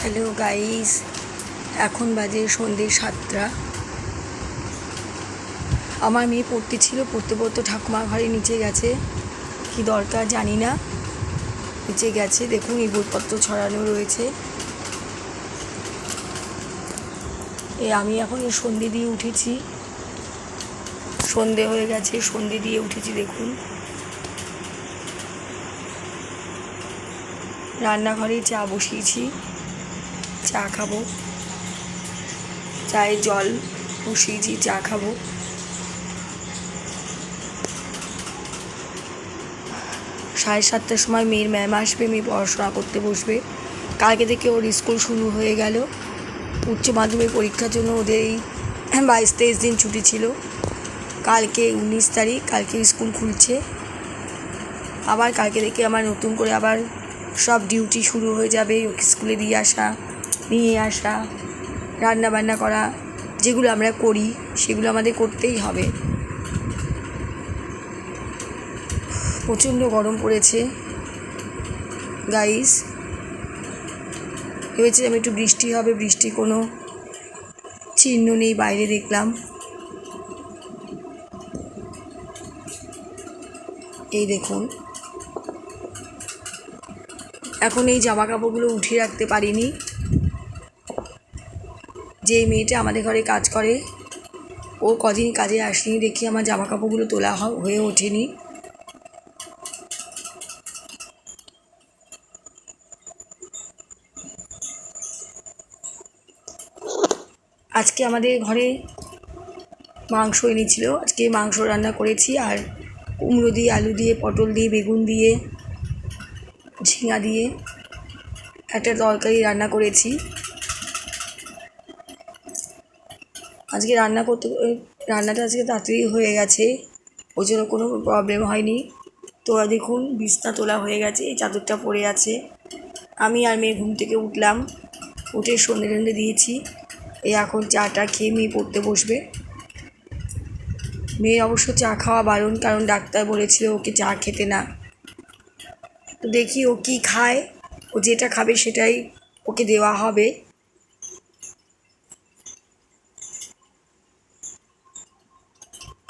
Hello guys, এখন বাজে সন্ধ্যে 7টা। আমার মেয়ে পড়তে ছিল, পড়তে পড়তে ঠাকুমার ঘরে নিচে গেছে, কি দরকার জানি না, নিচে গেছে। দেখুন এই বইপত্র ছড়ানো রয়েছে। আমি এখন সন্ধে দিয়ে উঠেছি, সন্ধে হয়ে গেছে, সন্ধে দিয়ে উঠেছি। দেখুন রান্নাঘরে চা বসিয়েছি, চা খাবো, চায়ে জল বসিয়েছি, চা খাবো। সাড়ে 7টার সময় মেয়ের ম্যাম আসবে, মেয়ে পড়াশোনা করতে বসবে। কালকে থেকে ওর স্কুল শুরু হয়ে গেল। উচ্চ মাধ্যমিক পরীক্ষার জন্য ওদের এই 22-23 দিন ছুটি ছিল। কালকে 19 তারিখ, কালকে স্কুল খুলছে। আবার কালকে থেকে আমার নতুন করে আবার সব ডিউটি শুরু হয়ে যাবে। ওকে স্কুলে দিয়ে আসা, নিয়ে আসা, রান্না বান্না করা, যেগুলো আমরা করি সেগুলো আমাদের করতেই হবে। প্রচণ্ড গরম পড়েছে গাইস। ভেবেছিলাম একটু বৃষ্টি হবে, বৃষ্টি কোনো চিহ্ন নেই। বাইরে দেখলাম, এই দেখুন। এখন এই জামা কাপড়গুলো উঠিয়ে রাখতে পারিনি। যে মেয়েটা আমাদের ঘরে কাজ করে, ও কদিন কাজে আসেনি দেখি আমার জামা কাপড়গুলো তোলা হয়ে ওঠেনি। আজকে আমাদের ঘরে মাংস এনেছিল, আজকে মাংস রান্না করেছি। আর কুমড়ো দিয়ে, আলু দিয়ে, পটল দিয়ে, বেগুন দিয়ে, ঝিঙা দিয়ে একটা তরকারি রান্না করেছি। আজকে রান্নাটা আজকে তাড়াতাড়ি হয়ে গেছে, ওই জন্য কোনো প্রবলেম হয়নি। তো দেখুন বিছনা তোলা হয়ে গেছে, এই চাদরটা পড়ে আছে। আমি আর মেয়ে ঘুম থেকে উঠলাম, উঠে সন্ধে টন্ধে দিয়েছি। এখন চাটা খেয়ে মেয়ে পড়তে বসবে। মেয়ে অবশ্য চা খাওয়া বারণ, কারণ ডাক্তার বলেছিল ওকে চা খেতে না। তো দেখি ও কী খায়, ও যেটা খাবে সেটাই ওকে দেওয়া হবে।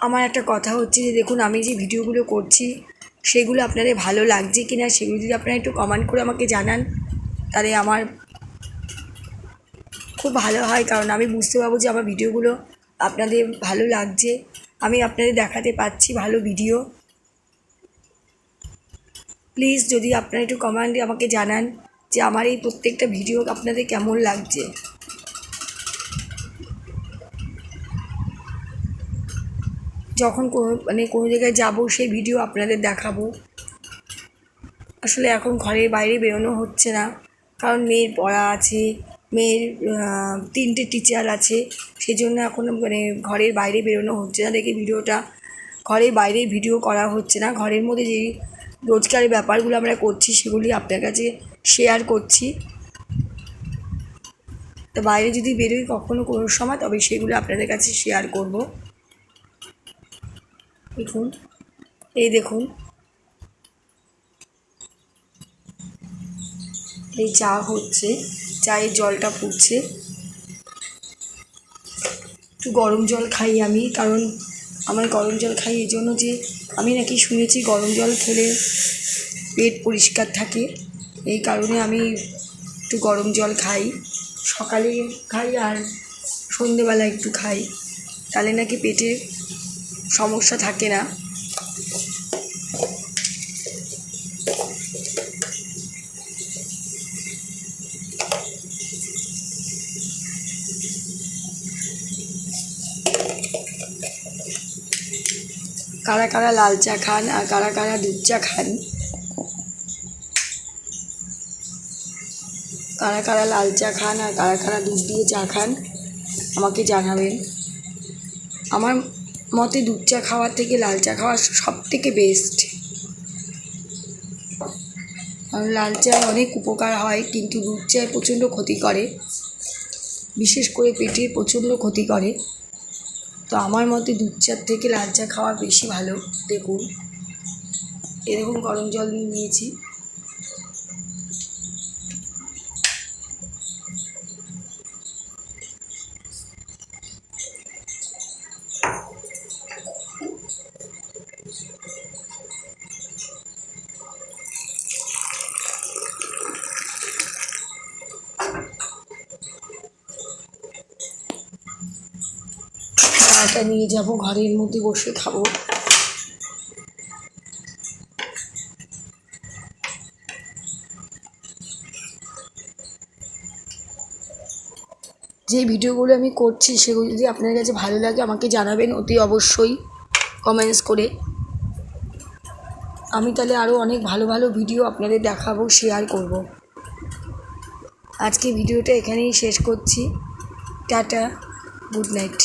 আমার একটা কথা হচ্ছে যে দেখুন, আমি যে ভিডিওগুলো করছি সেগুলো আপনাদের ভালো লাগছে কি না, সেগুলো যদি আপনারা একটু কমেন্ট করে আমাকে জানান, তাহলে আমার খুব ভালো হয়। কারণ আমি বুঝতে পারবো যে আমার ভিডিওগুলো আপনাদের ভালো লাগছে, আমি আপনাদের দেখাতে পাচ্ছি ভালো ভিডিও। প্লিজ যদি আপনারা একটু কমেন্টে আমাকে জানান যে আমার এই প্রত্যেকটা ভিডিও আপনাদের কেমন লাগছে। যখন কোনো জায়গায় যাব সেই ভিডিও আপনাদের দেখাবো। আসলে এখন ঘরের বাইরে বেরোনো হচ্ছে না, কারণ মেয়ের পড়া আছে, মেয়ের 3টে টিচার আছে, সেই জন্য এখন ঘরের বাইরে বেরোনো হচ্ছে না দেখে ভিডিওটা ঘরের বাইরে ভিডিও করা হচ্ছে না। ঘরের মধ্যে যেই রোজকারের ব্যাপারগুলো আমরা করছি সেগুলি আপনার কাছে শেয়ার করছি। তো বাইরে যদি বেরোই কখনো কোনো সময়, তবে সেগুলো আপনাদের কাছে শেয়ার করব। দেখুন, এই দেখুন, এই চা হচ্ছে, চায়ের জলটা ফুটছে। একটু গরম জল খাই আমি, কারণ আমার গরম জল খাই এই জন্য যে আমি নাকি শুনেছি গরম জল খেলে পেট পরিষ্কার থাকে। এই কারণে আমি একটু গরম জল খাই, সকালে খাই আর সন্ধেবেলা একটু খাই, তাহলে নাকি পেটে সমস্যা থাকে না। কারা কারা লাল চা খান আর কারা কারা দুধ চা খান, কারা কারা লাল চা খান আর কারা কারা দুধ দিয়ে চা খান আমাকে জানাবেন। আমার মতে দুধ চা খাওয়ার থেকে লাল চা খাওয়া সবথেকে বেস্ট। কারণ লাল চায় অনেক উপকার হয়, কিন্তু দুধ চায় প্রচণ্ড ক্ষতি করে, বিশেষ করে পেটের প্রচণ্ড ক্ষতি করে। তো আমার মতে দুধ চার থেকে লাল চা খাওয়া বেশি ভালো। দেখুন, এরকম গরম জল নিয়েছি। চাটা নিয়ে যাব, ঘরের মধ্যে বসে খাবো। যে ভিডিওগুলো আমি করছি সেগুলো যদি আপনার কাছে ভালো লাগে আমাকে জানাবেন অতি অবশ্যই কমেন্টস করে। আমি তাহলে আরও অনেক ভালো ভালো ভিডিও আপনাদের দেখাবো, শেয়ার করব। আজকে ভিডিওটা এখানেই শেষ করছি। Tata, good night.